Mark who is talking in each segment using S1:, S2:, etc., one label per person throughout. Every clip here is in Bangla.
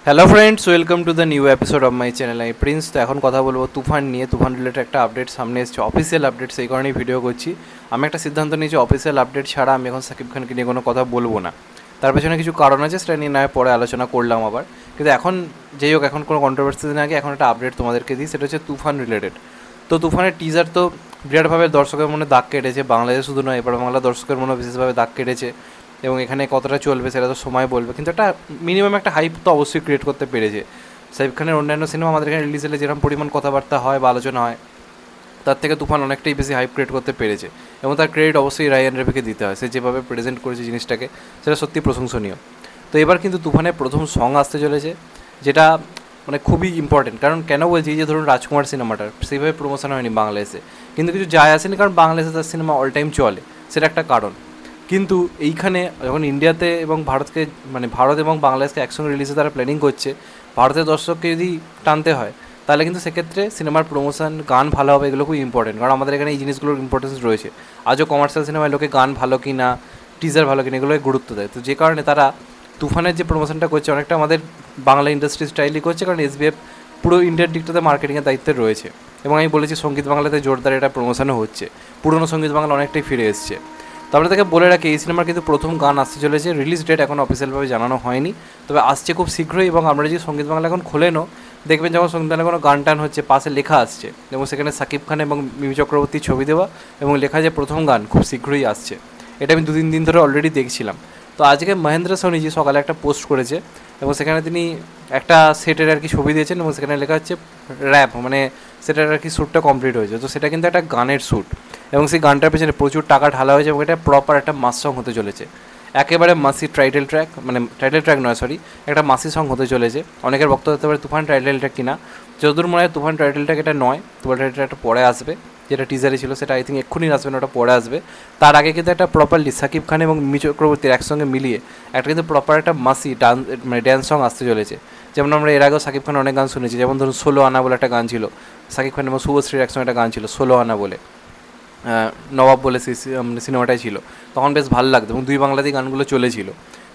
S1: Hello friends, welcome to the new episode of my channel. আমি প্রিন্স। তো এখন কথা বলবো তুফান নিয়ে। তুফান রিলেটেড একটা আপডেট সামনে এসেছে, অফিসিয়াল আপডেট, সেই কারণেই ভিডিও করছি। আমি একটা সিদ্ধান্ত নিয়েছি, অফিসিয়াল আপডেট ছাড়া আমি এখন সাকিব খানকে নিয়ে কোনো কথা বলবো না। তার পেছনে কিছু কারণ আছে, সেটা নিয়ে নয় পরে আলোচনা করলাম আবার। কিন্তু এখন যেই হোক, এখন কোনো কন্ট্রোভার্সি না আগে এখন একটা আপডেট তোমাদেরকে দিই, সেটা হচ্ছে তুফান রিলেটেড। তো তুফানের টিজার তো বিরাটভাবে দর্শকের মনে দাগ কেটেছে, বাংলাদেশে শুধু নয়, এবার বাংলা দর্শকের মনে বিশেষভাবে দাগ কেটেছে। এবং এখানে কতটা চলবে সেটা তো সময় বলবে, কিন্তু একটা মিনিমাম একটা হাইপ তো অবশ্যই ক্রিয়েট করতে পেরেছে। সাকিব খানের অন্যান্য সিনেমা আমাদের এখানে রিলিজ হলে যেরকম পরিমাণ কথাবার্তা হয় বা আলোচনা হয়, তার থেকে তুফান অনেকটাই বেশি হাইপ ক্রিয়েট করতে পেরেছে। এবং তার ক্রেডিট অবশ্যই রায়ান রফিকে দিতে হয়, সে যেভাবে প্রেজেন্ট করেছে জিনিসটাকে, সেটা সত্যি প্রশংসনীয়। তো এবার কিন্তু তুফানের প্রথম সং আসতে চলেছে, যেটা মানে খুবই ইম্পর্টেন্ট। কারণ কেন বলছি, যে ধরুন রাজকুমার সিনেমাটার সেইভাবে প্রমোশন হয়নি বাংলাদেশে, কিন্তু কিছু যায় আসেনি, কারণ বাংলাদেশে তার সিনেমা অল টাইম চলে, সেটা একটা কারণ। কিন্তু এইখানে যখন ইন্ডিয়াতে এবং ভারতকে, মানে ভারত এবং বাংলাদেশকে একসঙ্গে রিলিজে তারা প্ল্যানিং করছে, ভারতের দর্শককে যদি টানতে হয়, তাহলে কিন্তু সেক্ষেত্রে সিনেমার প্রমোশন, গান ভালো হবে, এগুলো খুব ইম্পর্টেন্ট। কারণ আমাদের এখানে এই জিনিসগুলোর ইম্পর্টেন্স রয়েছে। আজও কমার্শিয়াল সিনেমায় লোকে গান ভালো কি না, টিজার ভালো কিনা, এগুলোকে গুরুত্ব দেয়। তো যে কারণে তারা তুফানের যে প্রমোশনটা করছে, অনেকটা আমাদের বাংলা ইন্ডাস্ট্রি স্টাইলই করছে, কারণ এসবিএফ পুরো ইন্ডিয়ার দিকটাতে মার্কেটিংয়ের দায়িত্বে রয়েছে। এবং আমি বলেছি সঙ্গীত বাংলাতে জোরদার এটা প্রমোশনও হচ্ছে, পুরনো সঙ্গীত বাংলা অনেকটাই ফিরে এসছে। তো আমরা তাকে বলে রাখি, এই সিনেমার কিন্তু প্রথম গান আসতে চলেছে, রিলিজ ডেট এখন অফিসিয়ালভাবে জানানো হয়নি, তবে আসছে খুব শীঘ্রই। এবং আমরা যদি সঙ্গীত বাংলা এখন খুলে নাও, দেখবেন যখন সঙ্গীত বাংলা কোনো গান টান হচ্ছে, পাশে লেখা আসছে এবং সেখানে সাকিব খান এবং মিমি চক্রবর্তীর ছবি দেওয়া এবং লেখা যে প্রথম গান খুব শীঘ্রই আসছে। এটা আমি 2-3 দিন ধরে অলরেডি দেখছিলাম। তো আজকে মহেন্দ্র সোনিজি সকালে একটা পোস্ট করেছে এবং সেখানে তিনি একটা সেটের আর কি ছবি দিয়েছেন এবং সেখানে লেখা হচ্ছে র্যাপ, মানে সেটার আর কি শ্যুটটা কমপ্লিট হয়েছে। তো সেটা কিন্তু একটা গানের শ্যুট এবং সেই গানটার পেছনে প্রচুর টাকা ঢালা হয়েছে এবং এটা প্রপার একটা মাস সং হতে চলেছে, একেবারে মাসি টাইটেল ট্র্যাক, মানে টাইটেল ট্র্যাক নয় সরি, একটা মাসি সং হতে চলেছে। অনেকের বক্তব্য হতে পারে তুফান টাইটেল ট্র্যাক কিনা, যতদূর মনে হয় তুফান টাইটেল ট্র্যাক এটা নয়, তুফান টাইটেল ট্র্যাকটা পরে আসবে, যেটা টিজারে ছিল সেটা আই থিঙ্ক এক্ষুনি আসবে না, ওটা পরে আসবে। তার আগে কিন্তু একটা প্রপারলি সাকিব খান এবং মিমি চক্রবর্তীর একসঙ্গে মিলিয়ে একটা কিন্তু প্রপার একটা মাসি ডান্স, মানে ড্যান্স সং আসতে চলেছে। যেমন আমরা এর আগেও সাকিব খান অনেক গান শুনেছি, যেমন ধরুন 16 আনা বলে একটা গান ছিল, সাকিব খান এবং শুভশ্রীর একসঙ্গে একটা গান ছিল 16 আনা বলে, নবাব বলে সিনেমাটাই ছিল, তখন বেশ ভালো লাগতো এবং দুই বাংলাতেই গানগুলো চলেছিল।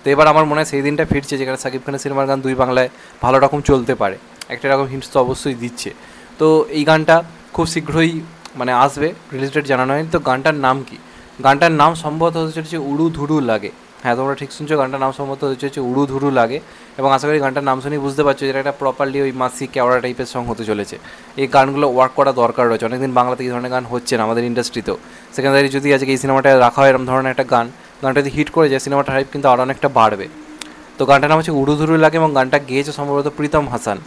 S1: তো এবার আমার মনে হয় সেই দিনটা ফিরছে, যেখানে সাকিব খানের সিনেমার গান দুই বাংলায় ভালো রকম চলতে পারে, একটা রকম হিন্টস তো অবশ্যই দিচ্ছে। তো এই গানটা খুব শীঘ্রই মানে আসবে, রিলিজ ডেট জানানো হয়নি। তো গানটার নাম কি? গানটার নাম সম্ভবত হতে চলেছে উড়ু ধুরু লাগে। হ্যাঁ, তোমরা ঠিক শুনছো, গানটার নাম সম্ভবত হতে চলেছে উড়ু ধুরু লাগে। এবং আশা করি গানটার নাম শুনেই বুঝতে পারছো যেটা একটা প্রপারলি ওই মাসি কেওড়া টাইপের সং হতে চলেছে। এই গানগুলো ওয়ার্ক করা দরকার রয়েছে, অনেকদিন বাংলাতে এই ধরনের গান হচ্ছে না আমাদের ইন্ডাস্ট্রিতেও। সেখানে দাঁড়িয়ে যদি আজকে এই সিনেমাটা রাখা হয় এরকম ধরনের একটা গানটা যদি হিট করে যায়, সিনেমাটার হাইপ কিন্তু আরও অনেকটা বাড়বে। তো গানটার নাম হচ্ছে উড়ু ধুরু লাগে এবং গানটা গেয়েছে সম্ভবত প্রীতম হাসান,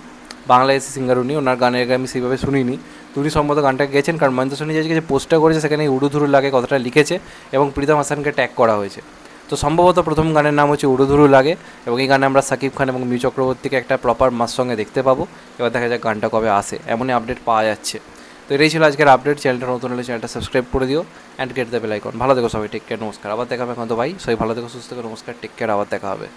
S1: বাংলাদেশি সিঙ্গার উনি। ওনার গানের আগে আমি সেইভাবে শুনিনি, উনি সম্ভবত গানটা গেয়েছেন, কারণ মহেন্দ্র সোনি যে পোস্টটা করেছে সেখানে উড়ু ধুরু লাগে কথাটা লিখেছে এবং প্রীতম হাসানকে ট্যাগ করা হয়েছে। তো সম্ভবত প্রথম গানের নাম হচ্ছে উড়ু ধুরু লাগে এবং এই গানে আমরা সাকিব খান এবং মিমি চক্রবর্তীকে একটা প্রপার মাস সঙ্গে দেখতে পাবো। এবার দেখা যাক গানটা কবে আসে, এমনই আপডেট পাওয়া যাচ্ছে। তো এটাই ছিল আজকের আপডেট। চ্যানেলটা নতুন হলে চ্যানেলটা সাবস্ক্রাইব করে দিও and get the bell icon. ভালো থেকো সবাই, টেক কেয়ার, নমস্কার, আবার দেখা হবে। এখন তো ভাই সবাই ভালো থেকো, সুস্থ থেকো, নমস্কার, টেক কেয়ার, আবার দেখা হবে।